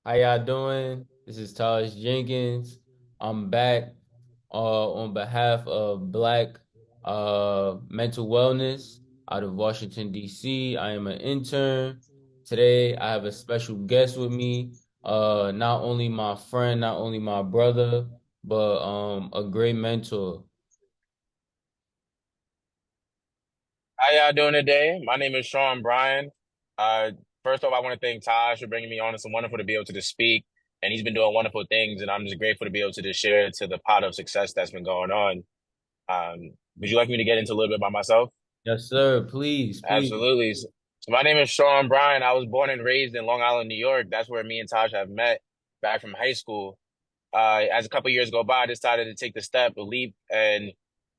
How y'all doing? This is Taj Jenkins. I'm back on behalf of Black Mental Wellness out of Washington, D.C. I am an intern. Today I have a special guest with me. Not only my friend, not only my brother, but a great mentor. How y'all doing today? My name is Bryan. Uh, First off, I want to thank Taj for bringing me on. It's wonderful to be able to just speak, and he's been doing wonderful things, and I'm just grateful to be able to just share to the pot of success that's been going on. Would you like me to get into a little bit about myself? Yes, sir. Please, please. Absolutely. So my name is Bryan. I was born and raised in Long Island, New York. That's where me and Taj have met back from high school. As a couple years go by, I decided to take the step, the leap, and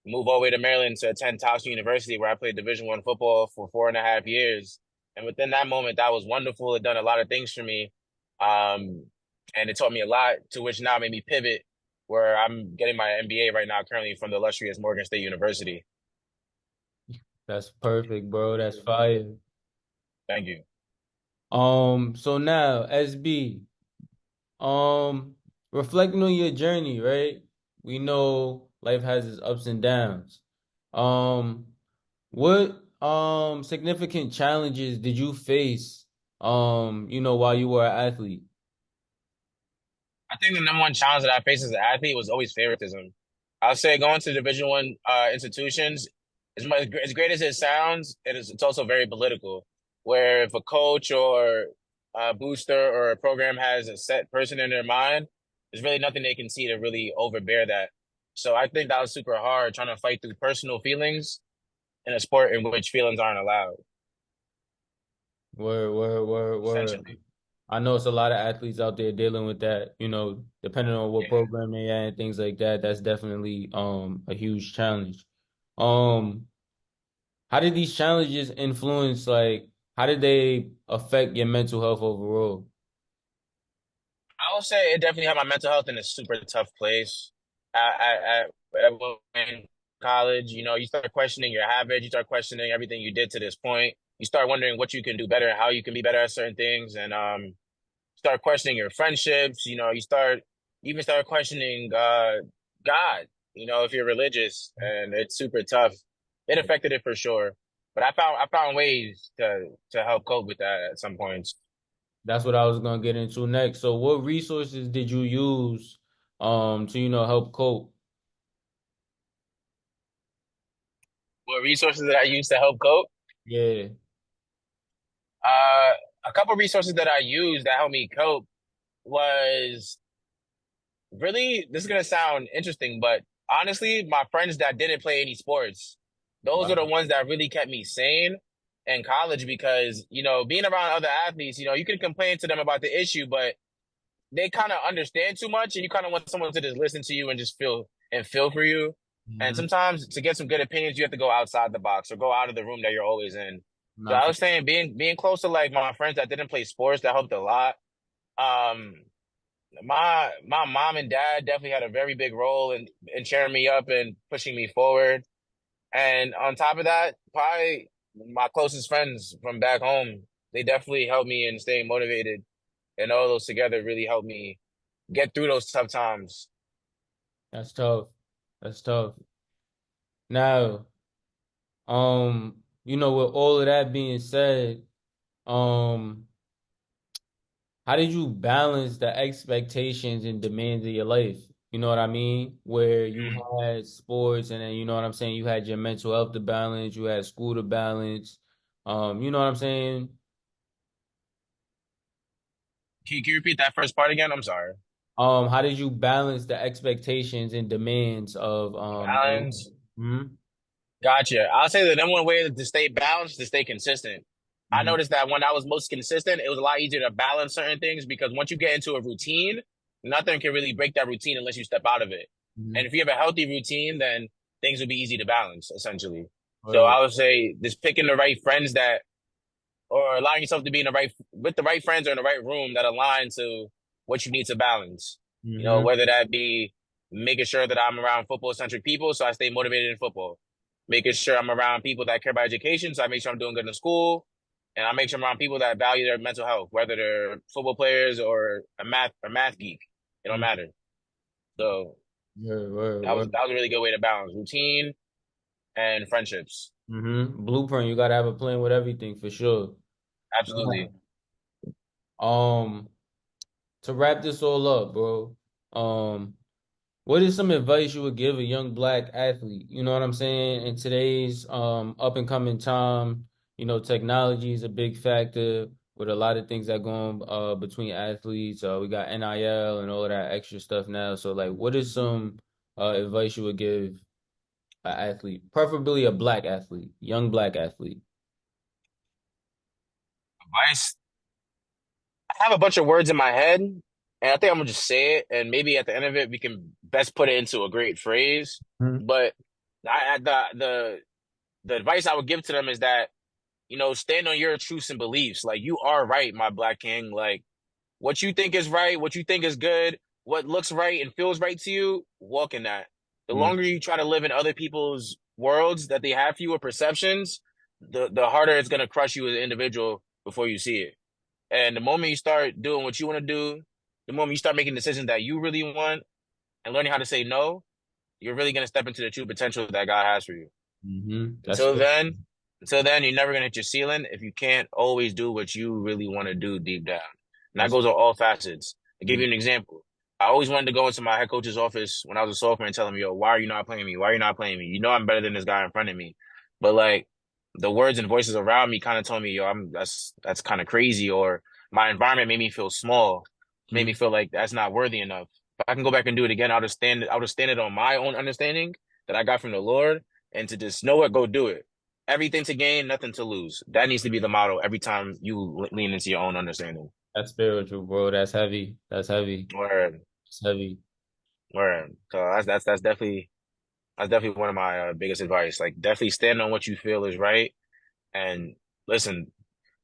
move all the way to Maryland to attend Towson University, where I played Division I football for 4.5 years. And within that moment, that was wonderful. It done a lot of things for me, and it taught me a lot. To which now made me pivot, where I'm getting my MBA right now, currently from the illustrious Morgan State University. That's perfect, bro. That's fire. Thank you. So now, SB. Um, Reflecting on your journey, right? We know life has its ups and downs. Um, what significant challenges did you face while you were an athlete? I think the number one challenge that I faced as an athlete was always favoritism. I'll say going to Division I institutions, as great as it sounds, it's also very political. Where if a coach or a booster or a program has a set person in their mind, there's really nothing they can see to really overbear that. So I think that was super hard trying to fight through personal feelings in a sport in which feelings aren't allowed, Word. essentially. I know it's a lot of athletes out there dealing with that, depending on what Yeah. program they at and things like that. That's definitely a huge challenge. Um, how did these challenges influence, like, how did they affect your mental health overall? I would say it definitely had my mental health in a super tough place. In college, you start questioning your habits, you start questioning everything you did to this point. You start wondering what you can do better and how you can be better at certain things, and start questioning your friendships. You even start questioning God. If you're religious, and it's super tough. It affected it for sure, but I found ways to help cope with that at some points. That's what I was gonna get into next. So what resources did you use to, help cope? What resources that I use to help cope? Yeah. Uh, a couple resources that I used that helped me cope was really, this is gonna sound interesting, but honestly, my friends that didn't play any sports, those are the Wow. ones that really kept me sane in college because, being around other athletes, you can complain to them about the issue, but they kind of understand too much and you kind of want someone to just listen to you and just feel for you. And Mhm. sometimes to get some good opinions, you have to go outside the box or go out of the room that you're always in. So Not I for was saying being close to like my friends that didn't play sports, that helped a lot. Um, my mom and dad definitely had a very big role in cheering me up and pushing me forward. And on top of that, probably my closest friends from back home, they definitely helped me in staying motivated. And all those together really helped me get through those tough times. That's tough. That's tough. Now, with all of that being said, um, how did you balance the expectations and demands of your life? You know what I mean? Where you Mm. had sports and then you know what I'm saying, you had your mental health to balance, you had school to balance. You know what I'm saying? Can you repeat that first part again? I'm sorry. How did you balance the expectations and demands of Balance. hmm Gotcha. I'll say the number one way to stay balanced, to stay consistent. I hmm noticed that when I was most consistent, it was a lot easier to balance certain things because once you get into a routine, nothing can really break that routine unless you step out of it. And hmm if you have a healthy routine, then things will be easy to balance, essentially. So Word. I would say just picking the right friends or allowing yourself to be with the right friends or in the right room that align to what you need to balance. hmm Whether that be making sure that I'm around football centric people so I stay motivated in football, making sure I'm around people that care about education so I make sure I'm doing good in school, and I make sure I'm around people that value their mental health, whether they're football players or a math geek. It don't Mm. matter. So Word, word, that word. was a really good way to balance routine and friendships. Blueprint, you gotta have a plan with everything for sure. Absolutely. Um, to wrap this all up, bro. Um, what is some advice you would give a young black athlete? You know what I'm saying? In today's up and coming time, technology is a big factor with a lot of things that go on between athletes. We got NIL and all of that extra stuff now. So like what is some advice you would give an athlete, preferably a black athlete, young black athlete? Advice. I have a bunch of words in my head, and I think I'm gonna just say it, and maybe at the end of it, we can best put it into a great phrase. Mhm. But the advice I would give to them is that, stand on your truths and beliefs. Like you are right, my black king. Like what you think is right, what you think is good, what looks right and feels right to you, walk in that. The Mhm. longer you try to live in other people's worlds that they have for you or perceptions, the harder it's gonna crush you as an individual before you see it. And the moment you start doing what you want to do, the moment you start making decisions that you really want and learning how to say no, you're really gonna step into the true potential that God has for you. That's Until fair. then, until then, you're never gonna hit your ceiling if you can't always do what you really want to do deep down. And that That's goes on all facets. To give mhm. you an example, I always wanted to go into my head coach's office when I was a sophomore and tell him, "Yo, why are you not playing me? Why are you not playing me? You know I'm better than this guy in front of me." But like the words and voices around me kind of told me, "Yo, that's kind of crazy," or my environment made me feel small, made me Mhm. feel like that's not worthy enough. If I can go back and do it again, I'll just stand it on my own understanding that I got from the Lord and to just know it, go do it. Everything to gain, nothing to lose. That needs to be the motto every time you lean into your own understanding. That's spiritual, bro. That's heavy. That's heavy. Word, It's heavy. word. So that's definitely one of my biggest advice. Like, definitely stand on what you feel is right. And listen,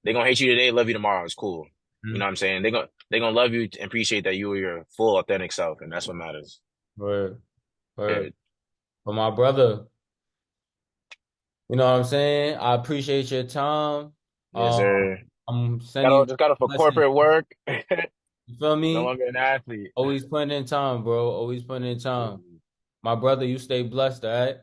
they're gonna hate you today, love you tomorrow. It's cool. You know Mhm. what I'm saying? They're gonna love you and appreciate that you are your full authentic self, and that's what matters. Word, word. Period. But my brother, you know what I'm saying? I appreciate your time. Yes, Um, sir. I'm sending you Just got off for blessings. corporate work. You feel No me? longer an athlete. Always putting in time, bro. Always putting in time. My brother, you stay blessed, all right?